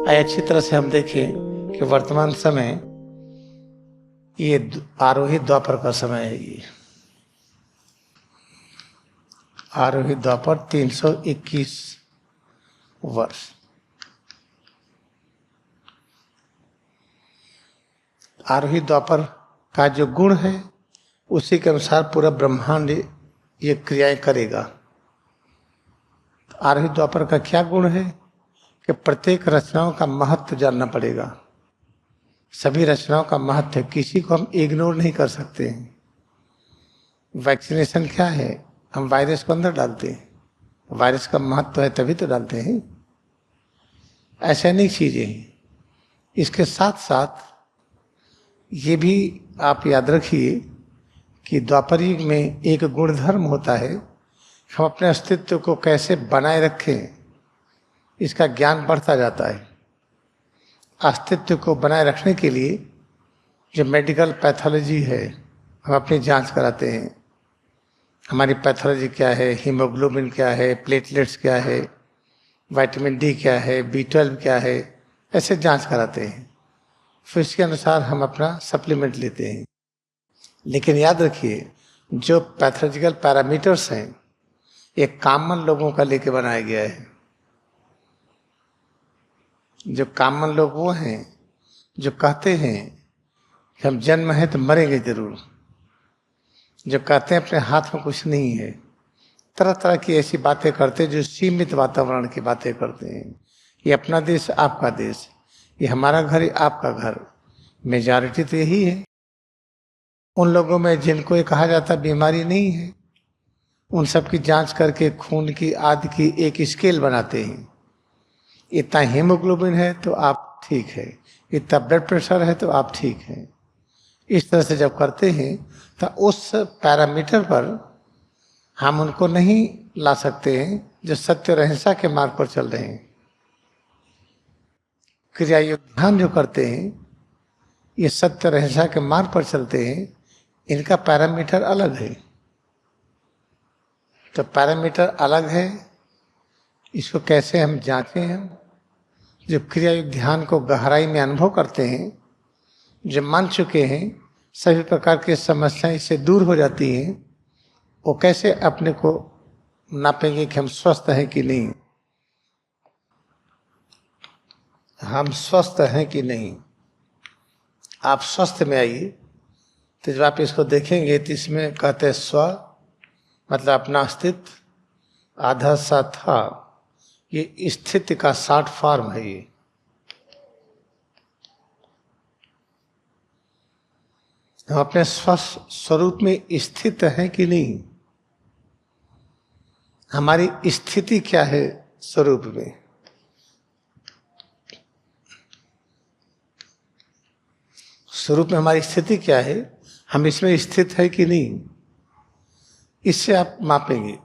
आइए अच्छी तरह से हम देखें कि वर्तमान समय ये आरोही द्वापर का समय है। ये आरोही द्वापर 321 वर्ष। आरोही द्वापर का जो गुण है उसी के अनुसार पूरा ब्रह्मांड ये क्रियाएं करेगा। आरोही द्वापर का क्या गुण है कि प्रत्येक रचनाओं का महत्व जानना पड़ेगा। सभी रचनाओं का महत्व है, किसी को हम इग्नोर नहीं कर सकते हैं। वैक्सीनेशन क्या है, हम वायरस को अंदर डालते हैं, वायरस का महत्व है तभी तो डालते हैं। ऐसे अनेक चीजें हैं। इसके साथ साथ ये भी आप याद रखिए कि द्वापर युग में एक गुणधर्म होता है, हम अपने अस्तित्व को कैसे बनाए रखें, इसका ज्ञान बढ़ता जाता है। अस्तित्व को बनाए रखने के लिए जो मेडिकल पैथोलॉजी है, हम अपनी जांच कराते हैं। हमारी पैथोलॉजी क्या है, हीमोग्लोबिन क्या है, प्लेटलेट्स क्या है, विटामिन डी क्या है, B12 क्या है, ऐसे जांच कराते हैं। फिर इसके अनुसार हम अपना सप्लीमेंट लेते हैं। लेकिन याद रखिए, जो पैथोलॉजिकल पैरामीटर्स हैं ये कॉमन लोगों का लेके बनाया गया है। जो कॉमन लोग वो हैं जो कहते हैं कि हम जन्म है तो मरेंगे जरूर, जो कहते हैं अपने हाथ में कुछ नहीं है, तरह तरह की ऐसी बातें करते हैं जो सीमित वातावरण की बातें करते हैं। ये अपना देश आपका देश, ये हमारा घर ये आपका घर, मेजॉरिटी तो यही है। उन लोगों में जिनको ये कहा जाता बीमारी नहीं है, उन सब की जांच करके खून की आदि की एक स्केल बनाते हैं। इतना हीमोग्लोबिन है तो आप ठीक है, इतना ब्लड प्रेशर है तो आप ठीक हैं। इस तरह से जब करते हैं तो उस पैरामीटर पर हम उनको नहीं ला सकते हैं जो सत्य और अहिंसा के मार्ग पर चल रहे हैं। क्रिया योग ध्यान जो करते हैं ये सत्य और अहिंसा के मार्ग पर चलते हैं, इनका पैरामीटर अलग है। तो पैरामीटर अलग है, इसको कैसे हम जांचें। हम जो क्रिया योग ध्यान को गहराई में अनुभव करते हैं, जो मान चुके हैं सभी प्रकार की समस्याएं इससे दूर हो जाती हैं, वो कैसे अपने को नापेंगे कि हम स्वस्थ हैं कि नहीं, हम स्वस्थ हैं कि नहीं। आप स्वस्थ में आइए तो जब आप इसको देखेंगे तो इसमें कहते हैं स्व मतलब अपना अस्तित्व, आधा सा था, ये स्थिति का शॉर्ट फॉर्म है। ये हम अपने स्वस्थ स्वरूप में स्थित हैं कि नहीं, हमारी स्थिति क्या है स्वरूप में। स्वरूप में हमारी स्थिति क्या है, हम इसमें स्थित है कि नहीं, इससे आप मापेंगे।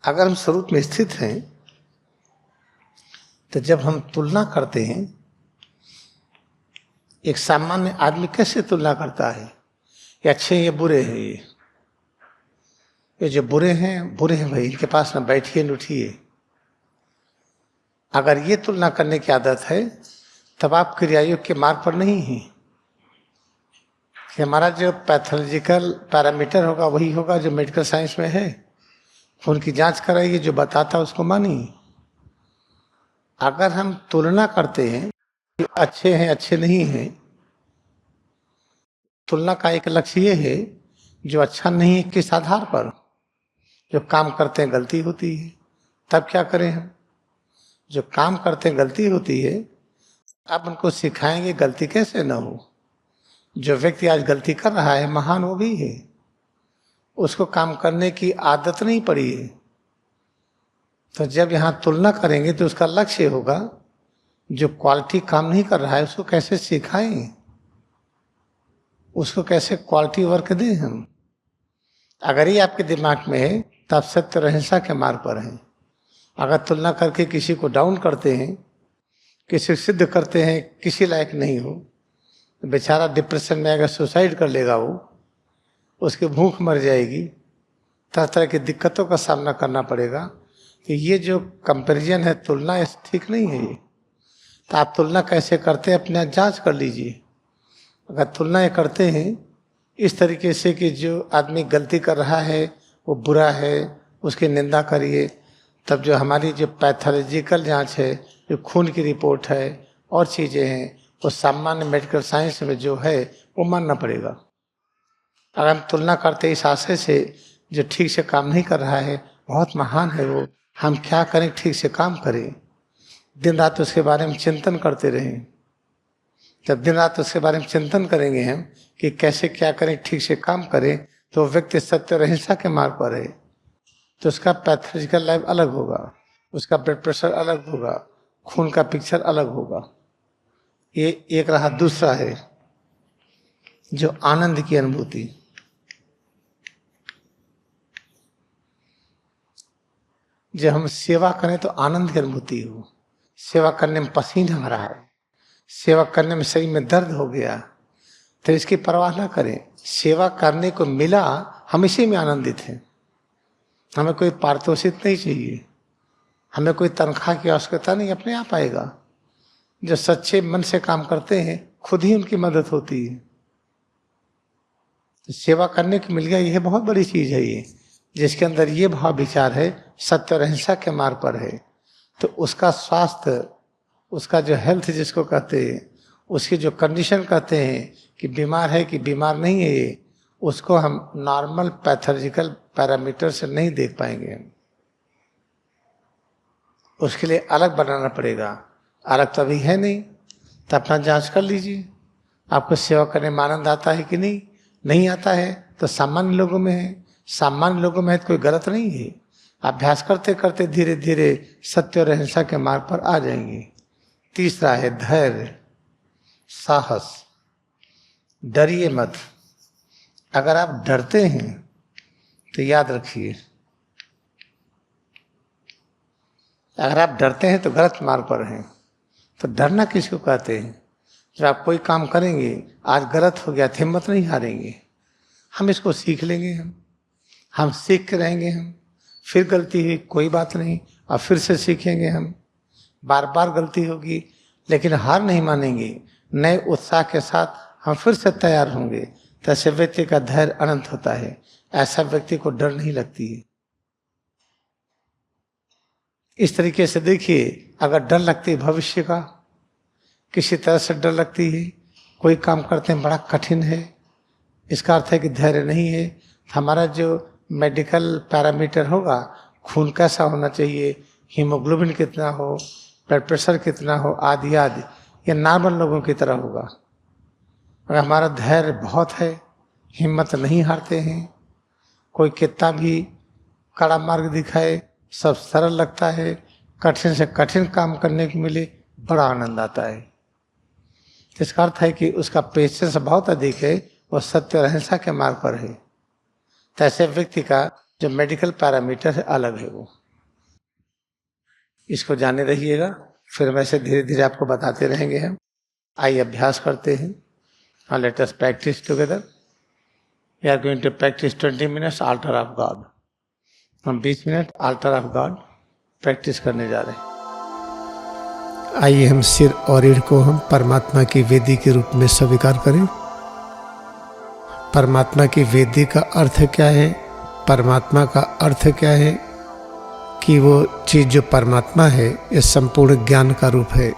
अगर हम स्वरूप में स्थित हैं तो जब हम तुलना करते हैं, एक सामान्य आदमी कैसे तुलना करता है, ये अच्छे हैं ये बुरे हैं, ये जो बुरे हैं भाई, इनके पास ना बैठिए न उठिए। अगर ये तुलना करने की आदत है तब आप क्रियायोग के मार्ग पर नहीं हैं। कि हमारा जो पैथोलॉजिकल पैरामीटर होगा वही होगा जो मेडिकल साइंस में है। खून की जांच कराइए, जो बताता उसको मानिए। अगर हम तुलना करते हैं कि अच्छे हैं अच्छे नहीं हैं, तुलना का एक लक्ष्य ये है जो अच्छा नहीं है किस आधार पर, जो काम करते हैं गलती होती है, तब क्या करें हम। जो काम करते हैं गलती होती है, अब उनको सिखाएंगे गलती कैसे ना हो। जो व्यक्ति आज गलती कर रहा है महान वो भी है, उसको काम करने की आदत नहीं पड़ी है। तो जब यहाँ तुलना करेंगे तो उसका लक्ष्य होगा जो क्वालिटी काम नहीं कर रहा है उसको कैसे सिखाएं, उसको कैसे क्वालिटी वर्क दें हम। अगर ये आपके दिमाग में है तो आप सत्य और अहिंसा के मार्ग पर हैं। अगर तुलना करके किसी को डाउन करते हैं, किसी सिद्ध करते हैं किसी लायक नहीं हो, तो बेचारा डिप्रेशन में आएगा, सुसाइड कर लेगा, वो उसकी भूख मर जाएगी, तरह तरह की दिक्कतों का सामना करना पड़ेगा। कि ये जो कंपैरिजन है, तुलना ठीक नहीं है। ये तो आप तुलना कैसे करते हैं अपने जांच कर लीजिए। अगर तुलना ये करते हैं इस तरीके से कि जो आदमी गलती कर रहा है वो बुरा है, उसकी निंदा करिए, तब जो हमारी जो पैथोलॉजिकल जांच है, जो खून की रिपोर्ट है और चीज़ें हैं, वो सामान्य मेडिकल साइंस में जो है वो मानना पड़ेगा। अगर हम तुलना करते इस आशय से जो ठीक से काम नहीं कर रहा है, बहुत महान है वो, हम क्या करें ठीक से काम करें, दिन रात उसके बारे में चिंतन करते रहें। जब दिन रात उसके बारे में चिंतन करेंगे हम कि कैसे क्या करें, ठीक से काम करें, तो व्यक्ति सत्य और अहिंसा के मार्ग पर है, तो उसका पैथोलॉजिकल लाइफ अलग होगा, उसका ब्लड प्रेशर अलग होगा, खून का पिक्चर अलग होगा। ये एक रहा। दूसरा है जो आनंद की अनुभूति। जब हम सेवा करें तो आनंद की अनुभूति हो। सेवा करने में पसीना आ रहा है, सेवा करने में शरीर में दर्द हो गया, तो इसकी परवाह ना करें। सेवा करने को मिला, हम इसी में आनंदित हैं। हमें कोई पारितोषिक नहीं चाहिए, हमें कोई तनख्वाह की आवश्यकता नहीं, अपने आप आएगा। जो सच्चे मन से काम करते हैं खुद ही उनकी मदद होती है। तो सेवा करने को मिल गया, यह बहुत बड़ी चीज है। ये जिसके अंदर ये भाव विचार है, सत्य और अहिंसा के मार्ग पर है, तो उसका स्वास्थ्य, उसका जो हेल्थ जिसको कहते हैं, उसकी जो कंडीशन कहते हैं कि बीमार है कि बीमार नहीं है, ये उसको हम नॉर्मल पैथोलॉजिकल पैरामीटर से नहीं देख पाएंगे। उसके लिए अलग बनाना पड़ेगा। अलग तो अभी है नहीं, तो अपना जांच कर लीजिए। आपको सेवा करने में आनंद आता है कि नहीं? नहीं आता है तो सामान्य लोगों में है। सामान्य लोगों में है तो कोई गलत नहीं है। अभ्यास करते करते धीरे धीरे सत्य और अहिंसा के मार्ग पर आ जाएंगे। तीसरा है धैर्य, साहस। डरिए मत। अगर आप डरते हैं तो याद रखिए, अगर आप डरते हैं तो गलत मार्ग पर हैं। तो डरना किसको कहते हैं? जब आप कोई काम करेंगे, आज गलत हो गया तो हिम्मत नहीं हारेंगे, हम इसको सीख लेंगे, हम सीख के रहेंगे। हम फिर गलती हुई कोई बात नहीं, और फिर से सीखेंगे। हम बार बार गलती होगी लेकिन हार नहीं मानेंगे। नए उत्साह के साथ हम फिर से तैयार होंगे। तो ऐसे व्यक्ति का धैर्य अनंत होता है। ऐसा व्यक्ति को डर नहीं लगती है। इस तरीके से देखिए, अगर डर लगती है भविष्य का, किसी तरह से डर लगती है, कोई काम करते हैं बड़ा कठिन है, इसका अर्थ है कि धैर्य नहीं है। हमारा जो मेडिकल पैरामीटर होगा, खून कैसा होना चाहिए, हीमोग्लोबिन कितना हो, ब्लड प्रेशर कितना हो, आदि आदि, ये नॉर्मल लोगों की तरह होगा। अगर हमारा धैर्य बहुत है, हिम्मत नहीं हारते हैं, कोई कितना भी कड़ा मार्ग दिखाए सब सरल लगता है, कठिन से कठिन काम करने को मिले बड़ा आनंद आता है। इसका अर्थ है कि उसका पेशेंस बहुत अधिक है, वो सत्य और अहिंसा के मार्ग पर है। तो ऐसे व्यक्ति का जो मेडिकल पैरामीटर है अलग है। वो इसको जाने रहिएगा, फिर वैसे धीरे धीरे आपको बताते रहेंगे। हम आइए अभ्यास करते हैं। और let us practice together. We are going to practice 20 minutes altar of God. हम 20 minute altar of God practice करने जा रहे हैं। आइए हम सिर और रीढ़ को हम परमात्मा की वेदी के रूप में स्वीकार करें। परमात्मा की वेदी का अर्थ क्या है? परमात्मा का अर्थ क्या है कि वो चीज़ जो परमात्मा है, ये संपूर्ण ज्ञान का रूप है,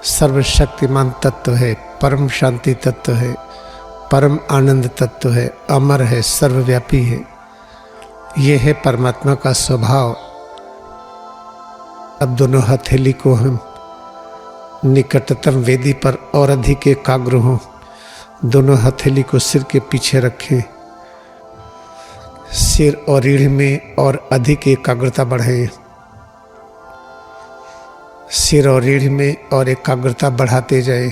सर्वशक्तिमान तत्व है, परम शांति तत्व है, परम आनंद तत्व है, अमर है, सर्वव्यापी है। ये है परमात्मा का स्वभाव। अब दोनों हथेली को हम निकटतम वेदी पर और अधिक एकाग्र हों। दोनों हथेली को सिर के पीछे रखें। सिर और रीढ़ में और अधिक एकाग्रता बढ़ाएं। सिर और रीढ़ में और एकाग्रता बढ़ाते जाएं।